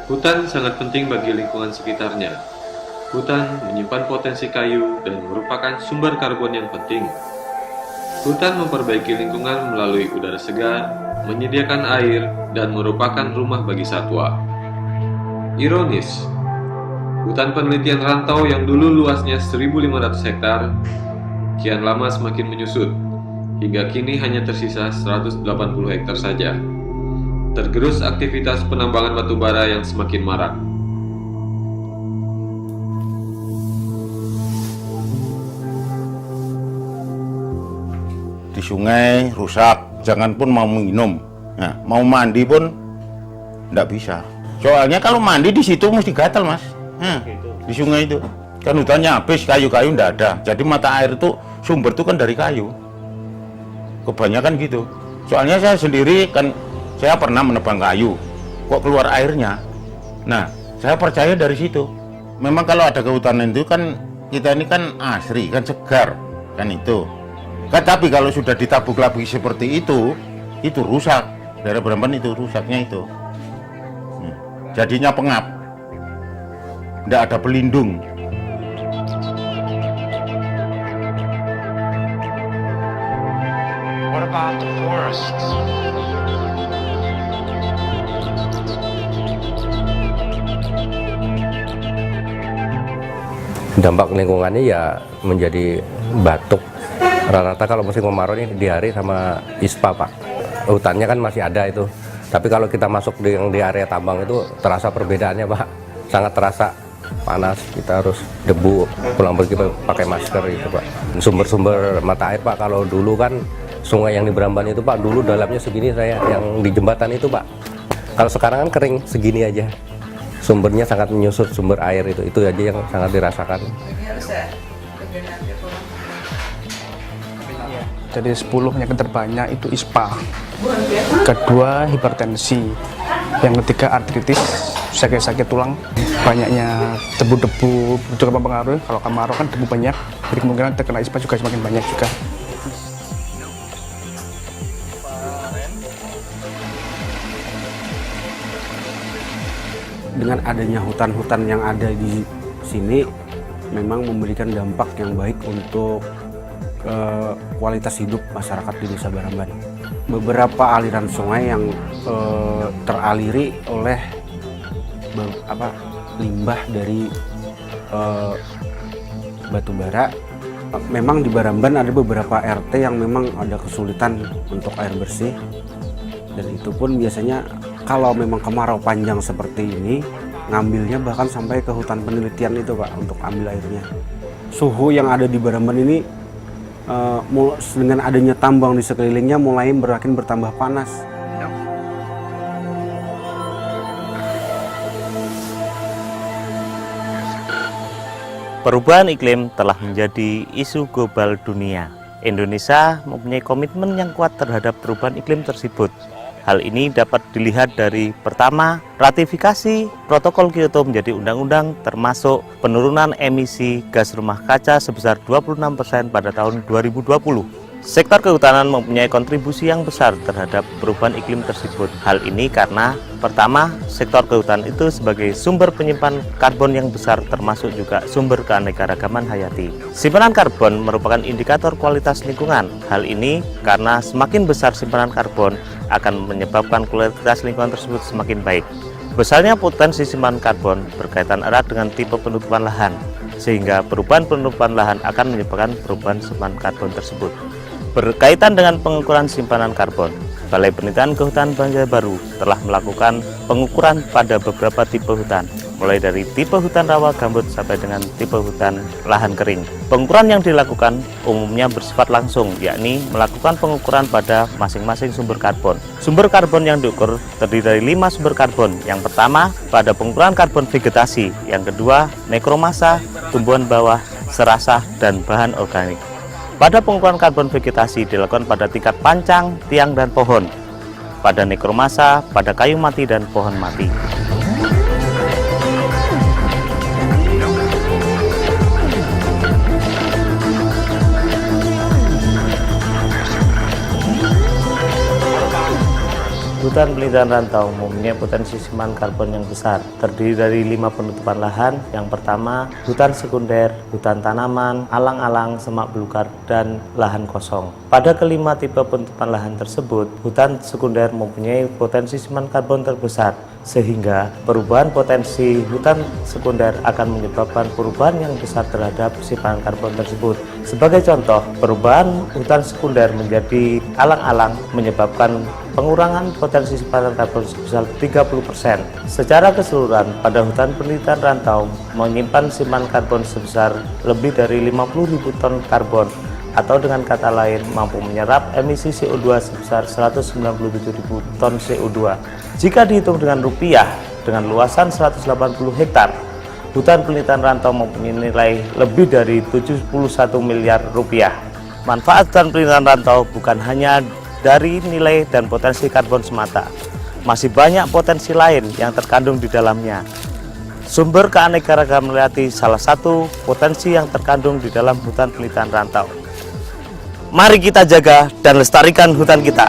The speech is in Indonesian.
Hutan sangat penting bagi lingkungan sekitarnya. Hutan menyimpan potensi kayu dan merupakan sumber karbon yang penting. Hutan memperbaiki lingkungan melalui udara segar, menyediakan air, dan merupakan rumah bagi satwa. Ironis, hutan penelitian rantau yang dulu luasnya 1.500 hektar, kian lama semakin menyusut, hingga kini hanya tersisa 180 hektar saja. Tergerus aktivitas penambangan batu bara yang semakin marak. Di sungai rusak, jangan pun mau minum. Nah, mau mandi pun enggak bisa. Soalnya kalau mandi di situ mesti gatal, Mas. Nah, di sungai itu kan hutannya habis, kayu-kayu enggak ada. Jadi mata air itu sumber itu kan dari kayu. Kebanyakan gitu. Soalnya saya sendiri kan saya pernah menebang kayu, kok keluar airnya. Nah, saya percaya dari situ. Memang kalau ada kehutanan itu kan kita ini kan asri, kan segar, kan itu. Kan tapi kalau sudah ditabuk lagi seperti itu rusak. Daerah Beramban itu rusaknya itu. Jadinya pengap. Nggak ada pelindung. What about the forests? Dampak lingkungannya ya menjadi batuk. Rata-rata kalau musim kemarau ini diare sama ispa, Pak. Hutannya kan masih ada itu. Tapi kalau kita masuk di area tambang itu terasa perbedaannya, Pak. Sangat terasa panas, kita harus debu, pulang pergi pakai masker itu, Pak. Sumber-sumber mata air, Pak, kalau dulu kan sungai yang di Beramban itu, Pak, dulu dalamnya segini saya, yang di jembatan itu, Pak. Kalau sekarang kan kering segini aja. Sumbernya sangat menyusut, sumber air itu aja yang sangat dirasakan. Jadi 10 penyakit terbanyak itu ISPA, kedua hipertensi, yang ketiga artritis, sakit-sakit tulang, banyaknya debu-debu juga mempengaruhi. Kalau kemarau kan debu banyak, jadi kemungkinan terkena ISPA juga semakin banyak juga. Dengan adanya hutan-hutan yang ada di sini memang memberikan dampak yang baik untuk kualitas hidup masyarakat di Desa Beramban. Beberapa aliran sungai yang teraliri oleh limbah dari batu bara. Memang di Beramban ada beberapa RT yang memang ada kesulitan untuk air bersih, dan itu pun biasanya kalau memang kemarau panjang seperti ini, ngambilnya bahkan sampai ke hutan penelitian itu, Pak, untuk ambil airnya. Suhu yang ada di Beramban ini dengan adanya tambang di sekelilingnya mulai berakin bertambah panas. Perubahan iklim telah menjadi isu global dunia. Indonesia mempunyai komitmen yang kuat terhadap perubahan iklim tersebut. Hal ini dapat dilihat dari pertama, ratifikasi Protokol Kyoto menjadi undang-undang termasuk penurunan emisi gas rumah kaca sebesar 26% pada tahun 2020. Sektor kehutanan mempunyai kontribusi yang besar terhadap perubahan iklim tersebut. Hal ini karena pertama, sektor kehutanan itu sebagai sumber penyimpan karbon yang besar termasuk juga sumber keanekaragaman hayati. Simpanan karbon merupakan indikator kualitas lingkungan. Hal ini karena semakin besar simpanan karbon akan menyebabkan kualitas lingkungan tersebut semakin baik. Besarnya potensi simpanan karbon berkaitan erat dengan tipe penutupan lahan, sehingga perubahan penutupan lahan akan menyebabkan perubahan simpanan karbon tersebut. Berkaitan dengan pengukuran simpanan karbon, Balai Penelitian Kehutanan Banjarbaru telah melakukan pengukuran pada beberapa tipe hutan, mulai dari tipe hutan rawa gambut sampai dengan tipe hutan lahan kering. Pengukuran yang dilakukan umumnya bersifat langsung, yakni melakukan pengukuran pada masing-masing sumber karbon. Sumber karbon yang diukur terdiri dari 5 sumber karbon. Yang pertama, pada pengukuran karbon vegetasi. Yang kedua, nekromasa, tumbuhan bawah, serasah, dan bahan organik. Pada pengukuran karbon vegetasi dilakukan pada tingkat pancang, tiang, dan pohon. Pada nekromasa, pada kayu mati dan pohon mati. hutan penelitian rantau mempunyai potensi simpan karbon yang besar, terdiri dari 5 penutupan lahan. Yang pertama, hutan sekunder, hutan tanaman, alang-alang, semak belukar, dan lahan kosong. Pada kelima tipe penutupan lahan tersebut, hutan sekunder mempunyai potensi simpan karbon terbesar, sehingga perubahan potensi hutan sekunder akan menyebabkan perubahan yang besar terhadap simpanan karbon tersebut. Sebagai contoh, perubahan hutan sekunder menjadi alang-alang menyebabkan pengurangan potensi simpanan karbon sebesar 30%. Secara keseluruhan, pada hutan penelitian rantau menyimpan simpanan karbon sebesar lebih dari 50.000 ton karbon, atau dengan kata lain mampu menyerap emisi CO2 sebesar 197.000 ton CO2. Jika dihitung dengan rupiah, dengan luasan 180 hektar, hutan penelitian rantau mempunyai nilai lebih dari 71 miliar rupiah. Manfaat hutan penelitian rantau bukan hanya dari nilai dan potensi karbon semata, masih banyak potensi lain yang terkandung di dalamnya. Sumber keanekaragaman hayati salah satu potensi yang terkandung di dalam hutan penelitian rantau. Mari kita jaga dan lestarikan hutan kita.